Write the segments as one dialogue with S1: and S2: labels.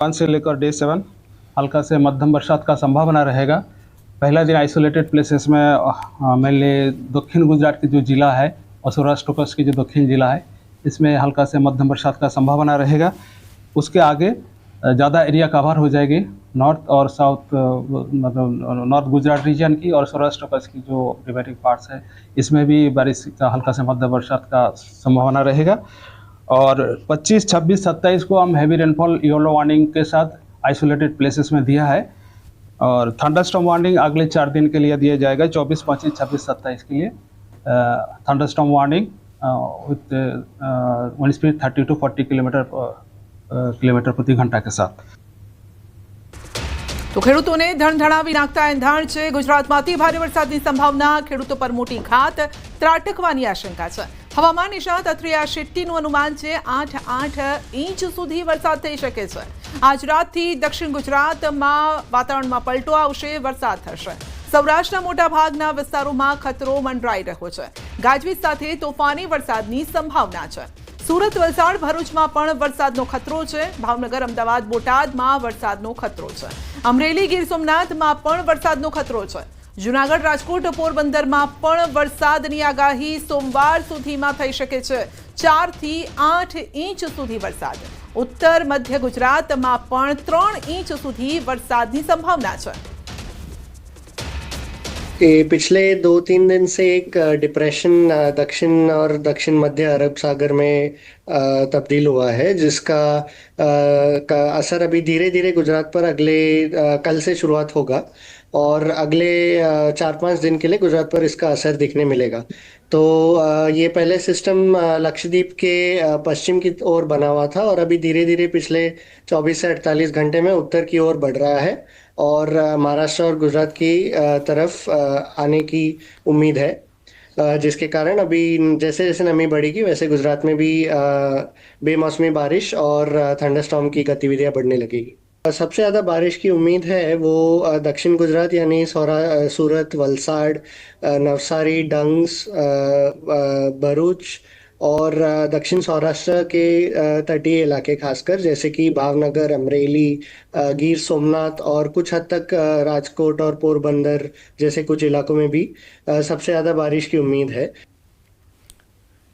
S1: 1 से लेकर डे 7 हल्का से मध्यम बरसात का संभावना रहेगा। पहला दिन आइसोलेटेड प्लेसेस में मेनली दक्षिण गुजरात की जो ज़िला है और सौराष्ट्र कच्छ की जो दक्षिण ज़िला है इसमें हल्का से मध्यम बरसात का संभावना रहेगा। उसके आगे ज़्यादा एरिया कवर हो जाएगी नॉर्थ और साउथ, मतलब नॉर्थ गुजरात रीजन की और सौराष्ट्र कच्छ की जो रिमेनिंग पार्ट्स है इसमें भी बारिश का हल्का से मध्यम बरसात का संभावना रहेगा। और 25, 26, 27 को हम हैवी रेनफॉल येलो वार्निंग के साथ आइसोलेटेड प्लेसेस में दिया है और थंडरस्टॉर्म वार्निंग अगले 4 दिन के लिए दिया जाएगा। 24, 25, 26, 27 के लिए thunderstorm warning with wind speed 30 to 40 kilometre प्रति घंटा के साथ।
S2: तो ખેડૂતોને ધણધણાવી નાખતા એંધાણ છે। ગુજરાતમાંથી ભારે વરસાદની સંભાવના, ખેડૂતો પર મોટી ઘાત ત્રાટકવાની આશંકા છે। હવામાન નિષ્ણાત અત્રિયા શેટ્ટીનું અનુમાન છે 8 ઇંચ સુધી વરસાદ થઈ શકે છે। આજ રાતથી દક્ષિણ ગુજરાતમાં વાતાવરણમાં પલટો આવશે, વરસાદ થશે। સૌરાષ્ટ્રના મોટાભાગના વિસ્તારોમાં ખતરો મંડરાઈ રહ્યો છે। ગાજવીજ સાથે તોફાની વરસાદની સંભાવના છે। સુરત, વલસાડ, ભરૂચમાં પણ વરસાદનો ખતરો છે। ભાવનગર, અમદાવાદ, બોટાદમાં વરસાદનો ખતરો છે। અમરેલી, ગીર સોમનાથમાં પણ વરસાદનો ખતરો છે। જૂનાગઢ, રાજકોટ, પોરબંદરમાં પણ વરસાદની આગાહી સોમવાર સુધીમાં થઈ શકે છે। 4 થી 8 ઇંચ સુધી વરસાદ। ઉત્તર મધ્ય ગુજરાતમાં પણ 3 ઇંચ સુધી વરસાદની સંભાવના છે।
S3: पिछले 2-3 दिन से एक डिप्रेशन दक्षिण और दक्षिण मध्य अरब सागर में तब्दील हुआ है, जिसका का असर अभी धीरे धीरे गुजरात पर अगले कल से शुरुआत होगा और अगले 4-5 दिन के लिए गुजरात पर इसका असर दिखने मिलेगा। तो ये पहले सिस्टम लक्षद्वीप के पश्चिम की ओर बना हुआ था और अभी धीरे धीरे पिछले 24 से 48 घंटे में उत्तर की ओर बढ़ रहा है और महाराष्ट्र और गुजरात की तरफ आने की उम्मीद है, जिसके कारण अभी जैसे जैसे नमी बढ़ेगी वैसे गुजरात में भी बेमौसमी बारिश और थंडरस्टॉर्म की गतिविधियां बढ़ने लगेगी। सबसे ज़्यादा बारिश की उम्मीद है वो दक्षिण गुजरात यानी सूरत, वलसाड़, नवसारी, डंग्स, भरूच और दक्षिण सौराष्ट्र के तटीय इलाके खासकर जैसे कि भावनगर, अमरेली, गिर सोमनाथ और कुछ हद तक राजकोट और पोरबंदर जैसे कुछ इलाकों में भी सबसे ज़्यादा बारिश की उम्मीद है।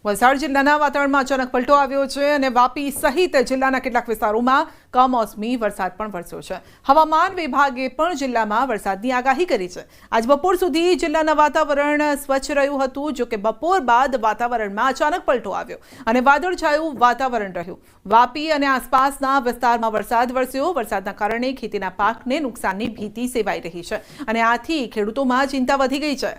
S2: વલસાડ જિલ્લાના વાતાવરણમાં અચાનક પલટો આવ્યો છે અને વાપી સહિત જિલ્લાના કેટલાક વિસ્તારોમાં કમોસમી વરસાદ પણ વરસ્યો છે। હવામાન વિભાગે પણ જિલ્લામાં વરસાદની આગાહી કરી છે। આજ બપોર સુધી જિલ્લાના વાતાવરણ સ્વચ્છ રહ્યું હતું, જો કે બપોર બાદ વાતાવરણમાં અચાનક પલટો આવ્યો અને વાદળછાયું વાતાવરણ રહ્યું। વાપી અને આસપાસના વિસ્તારમાં વરસાદ વરસ્યો। વરસાદના કારણે ખેતીના પાકને નુકસાનની ભીતિ સેવાઈ રહી છે અને આથી ખેડૂતોમાં ચિંતા વધી ગઈ છે।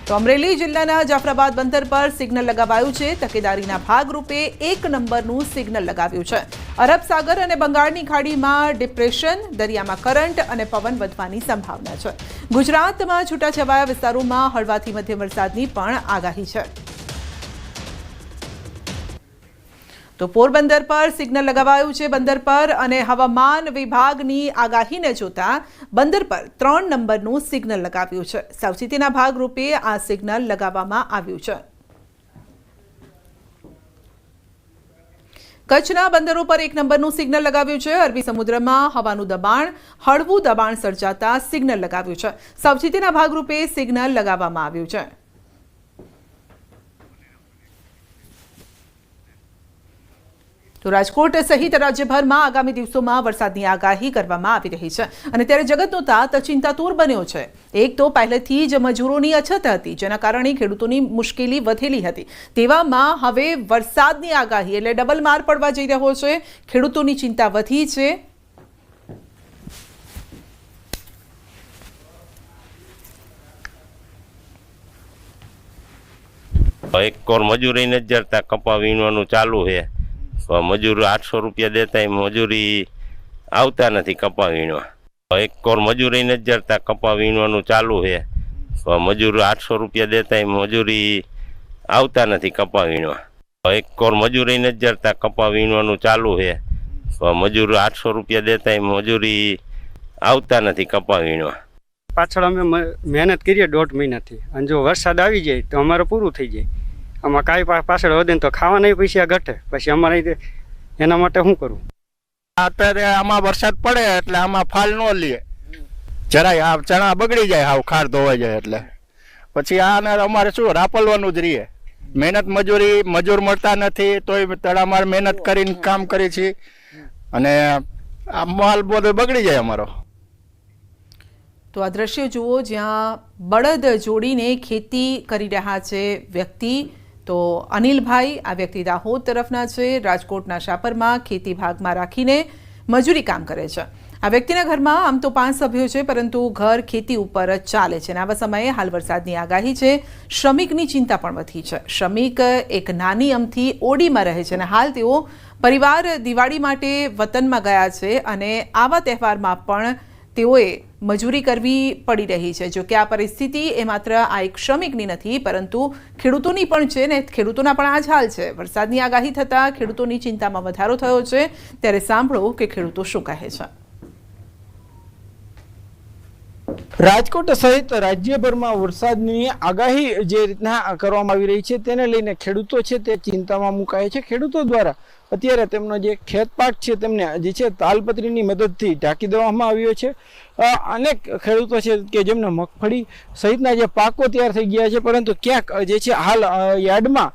S2: તો અમરેલી જિલ્લાના જાફરાબાદ બંદર પર સિગ્નલ લગાવાયું છે। તકેદારીના ભાગરૂપે 1 નંબરનું સિગ્નલ લગાવ્યું છે। અરબ સાગર અને બંગાળની ખાડીમાં ડિપ્રેશન, દરિયામાં કરંટ અને પવન વધવાની સંભાવના છે। ગુજરાતમાં છૂટાછવાયા વિસ્તારોમાં હળવાથી મધ્યમ વરસાદની પણ આગાહી છે। તો પોરબંદર પર સિગ્નલ લગાવાયું છે બંદર પર અને હવામાન વિભાગની આગાહીને જોતા બંદર પર 3 નંબરનું સિગ્નલ લગાવ્યું છે। સાવચેતીના ભાગરૂપે આ સિગ્નલ લગાવવામાં આવ્યું છે। કચ્છના બંદરો પર 1 નંબરનું સિગ્નલ લગાવ્યું છે। અરબી સમુદ્રમાં હવાનું દબાણ, હળવું દબાણ સર્જાતા સિગ્નલ લગાવ્યું છે। સાવચેતીના ભાગરૂપે સિગ્નલ લગાવવામાં આવ્યું છે। તો રાજકોટ સહિત રાજ્યભરમાં આગામી દિવસોમાં વરસાદની આગાહી કરવામાં આવી રહી છે અને ત્યારે જગતનો તાત ચિંતાતુર બન્યો છે। એક તો પહેલેથી જ મજૂરોની અછત હતી, જેના કારણે ખેડૂતોની મુશ્કેલી વધેલી હતી। તેવામાં હવે વરસાદની આગાહી એટલે ડબલ માર પડવા જઈ રહ્યો છે। ખેડૂતોની ચિંતા વધી છે।
S4: એક કોર મજૂરી નથી જરતા, કપા વીણવાનું ચાલુ છે। મજૂર 800 રૂપિયા દેતા મજૂરી આવતા નથી કપા વીણવા। 1 કોર મજૂરી નથી જરતા, કપા વીણવાનું ચાલુ છે। મજૂર 800 રૂપિયા દેતા મજૂરી આવતા નથી કપા વીણવા। 1 કોર મજૂરી નથી જરતા, કપા વીણવાનું ચાલુ છે। મજૂર 800 રૂપિયા દેતા મજૂરી આવતા નથી કપા વીણવા।
S5: પાછળ અમે મહેનત કરીએ 1.5 મહિનાથી અને જો વરસાદ આવી જાય તો અમારે પૂરું થઈ જાય। આમાં કાંઈ પાછળ વધે તો ખાવાના પૈસા ઘટે, પછી અમારે એના માટે શું કરવું?
S6: અત્યારે આમાં વરસાદ પડે એટલે આમાં ફાલ ન લે જરાય, આ ચણા બગડી જાય, હાવ ખાર ધોવાઈ જાય એટલે પછી આને અમારે શું રાપલવાનું જ રહીએ. મહેનત મજૂર મળતા નથી તોય તડામાર મહેનત કરીને કામ કરીએ છીએ અને આ માલ બધો બગડી જાય અમારો.
S2: તો આ દ્રશ્ય જુઓ જ્યાં બળદ જોડીને ખેતી કરી રહ્યા છે વ્યક્તિ. તો અનિલભાઈ, આ વ્યક્તિ દાહોદ તરફના છે, રાજકોટના શાપરમાં ખેતી ભાગમાં રાખીને મજૂરી કામ કરે છે. આ વ્યક્તિના ઘરમાં આમ તો 5 સભ્યો છે, પરંતુ ઘર ખેતી ઉપર જ ચાલે છે અને આવા સમયે હાલ વરસાદની આગાહી છે. શ્રમિકની ચિંતા પણ વધી છે. શ્રમિક એક નાની અમથી ઓડીમાં રહે છે અને હાલ તેઓ પરિવાર દિવાળી માટે વતનમાં ગયા છે અને આવા તહેવારમાં પણ તેઓએ મજૂરી કરવી પડી રહી છે. જો કે આ પરિસ્થિતિ એ માત્ર આ એક શ્રમિકની નથી, પરંતુ ખેડૂતોની પણ છે ને ખેડૂતોના પણ આ જ હાલ છે. વરસાદની આગાહી થતાં ખેડૂતોની ચિંતામાં વધારો થયો છે. ત્યારે સાંભળો કે ખેડૂતો શું કહે છે.
S7: રાજકોટ સહિત રાજ્યભરમાં વરસાદની આગાહી જે રીતના કરવામાં આવી રહી છે તેને લઈને ખેડૂતો છે તે ચિંતામાં મુકાય છે. ખેડૂતો દ્વારા અત્યારે તેમનો જે ખેત પાક છે તેમને જે છે તાલપત્રીની મદદથી ઢાંકી દેવામાં આવ્યો છે. અનેક ખેડૂતો છે કે જેમને મગફળી સહિતના જે પાકો તૈયાર થઈ ગયા છે, પરંતુ ક્યાંક જે છે હાલ યાર્ડમાં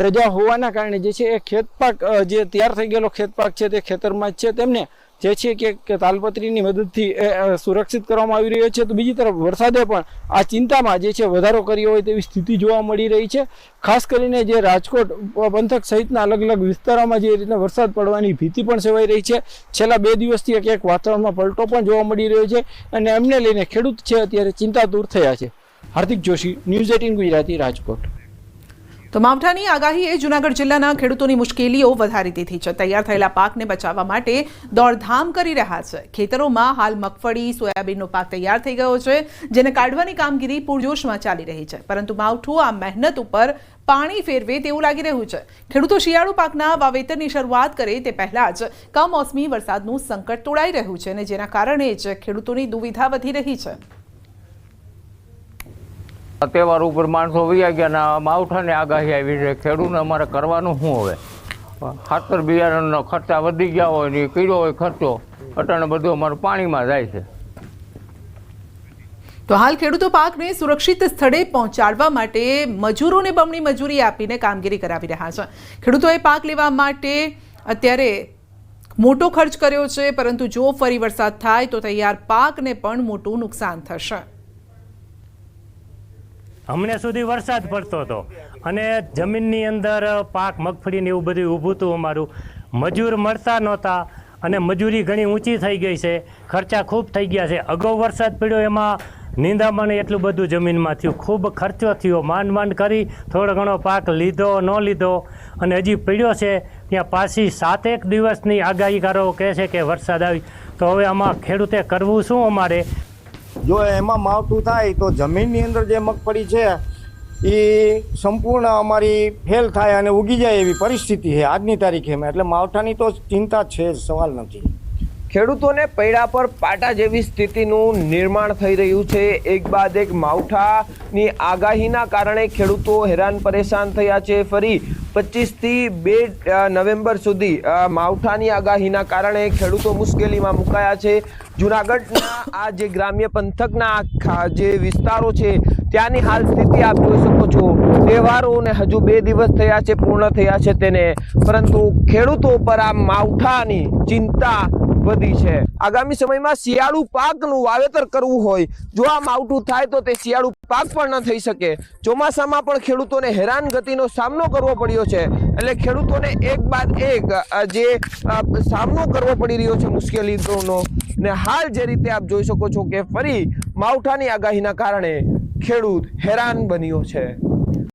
S7: રજા હોવાના કારણે જે છે એ ખેત પાક જે તૈયાર થઈ ગયેલો ખેત પાક છે તે ખેતરમાં જ છે, તેમને જે છે કે તાલપત્રીની મદદથી સુરક્ષિત કરવામાં આવી રહ્યો છે. તો બીજી તરફ વરસાદે પણ આ ચિંતામાં જે છે વધારો કર્યો હોય તેવી સ્થિતિ જોવા મળી રહી છે. ખાસ કરીને જે રાજકોટ પંથક સહિતના અલગ અલગ વિસ્તારોમાં જે રીતના વરસાદ પડવાની ભીતિ પણ સેવાઈ રહી છે. છેલ્લા 2 દિવસથી ક્યાંક વાતાવરણમાં પલટો પણ જોવા મળી રહ્યો છે અને એમને લઈને ખેડૂત છે અત્યારે ચિંતાતુર થયા છે. હાર્દિક જોશી, ન્યૂઝ 18 ગુજરાતી, રાજકોટ.
S2: તો માવઠાની આગાહીએ જૂનાગઢ જિલ્લાના ખેડૂતોની મુશ્કેલીઓ વધારી દીધી છે. તૈયાર થયેલા પાકને બચાવવા માટે દોડધામ કરી રહ્યા છે. ખેતરોમાં હાલ મગફળી, સોયાબીનનો પાક તૈયાર થઈ ગયો છે, જેને કાઢવાની કામગીરી પૂરજોશમાં ચાલી રહી છે. પરંતુ માવઠું આ મહેનત ઉપર પાણી ફેરવે તેવું લાગી રહ્યું છે. ખેડૂતો શિયાળુ પાકના વાવેતરની શરૂઆત કરે તે પહેલા જ કમોસમી વરસાદનું સંકટ તોડાઈ રહ્યું છે અને જેના કારણે જ ખેડૂતોની દુવિધા વધી રહી છે.
S8: તહેવાર ઉપર માણસો વૈયા ગયા ને માવઠાની આગાહી આવી છે. ખેડૂતને અમારે કરવાનું શું હવે? ખાતર બિયારણનો ખર્ચા વધી ગયા હોય ને કર્યો હોય ખર્ચો, અટાણે બધું અમારું પાણીમાં જાય છે.
S2: તો હાલ ખેડૂતો પાકને સુરક્ષિત સ્થળે પહોંચાડવા માટે મજૂરોને બમણી મજૂરી આપીને કામગીરી કરાવી રહ્યા છે. ખેડૂતોએ પાક લેવા માટે અત્યારે મોટો ખર્ચ કર્યો છે, પરંતુ જો ફરી વરસાદ થાય તો તૈયાર પાકને પણ મોટું નુકસાન થશે.
S9: હમણાં સુધી વરસાદ પડતો હતો અને જમીનની અંદર પાક મગફળીને એવું બધું ઊભું હતું અમારું. મજૂર મળતા નહોતા અને મજૂરી ઘણી ઊંચી થઈ ગઈ છે, ખર્ચા ખૂબ થઈ ગયા છે. અગાઉ વરસાદ પડ્યો એમાં નીંદામણ એટલું બધું જમીનમાં થયું, ખૂબ ખર્ચો થયો. માંડ કરી થોડો ઘણો પાક લીધો ન લીધો અને હજી પડ્યો છે ત્યાં પાછી 7-1 દિવસની આગાહીકારો કહે છે કે વરસાદ આવી. તો હવે આમાં ખેડૂતે કરવું શું? અમારે
S10: જો એમાં માવઠું થાય તો જમીનની અંદર જે મગફળી છે એ સંપૂર્ણ અમારી ફેલ થાય અને ઉગી જાય એવી પરિસ્થિતિ છે આજની તારીખે. એટલે માવઠાની તો ચિંતા છે, સવાલ નથી.
S11: ખેડૂતોને પૈડા પર પાટા જેવી સ્થિતિનું નિર્માણ થઈ રહ્યું છે. એક બાદ એક માવઠાની આગાહીના કારણે ખેડૂતો હેરાન પરેશાન થયા છે. ફરી 25 થી 2 નવેમ્બર સુધી માવઠાની આગાહીના કારણે ખેડૂતો મુશ્કેલીમાં મુકાયા છે. જૂનાગઢના આ જે ગ્રામ્ય પંથકના જે વિસ્તારો છે ત્યાંની હાલ સ્થિતિ આપ જોઈ શકો છો. તહેવારોને હજુ 2 દિવસ થયા છે, પૂર્ણ થયા છે તેને, પરંતુ ખેડૂતો પર આ માવઠાની ચિંતા વધી છે. આગામી સમયમાં શિયાળુ પાકનું વાવેતર કરવું હોય, જો આ માવઠું થાય તો તે શિયાળુ પાક પણ ન થઈ શકે. ચોમાસામાં પણ ખેડૂતોને હેરાન ગતિનો સામનો કરવો પડ્યો છે. એટલે ખેડૂતોને એક બાદ એક જે સામનો કરવો પડી રહ્યો છે મુશ્કેલીઓનો. ને હાલ જે રીતે આપ જોઈ શકો છો કે ફરી માવઠાની આગાહીના કારણે ખેડૂત હેરાન બન્યો છે.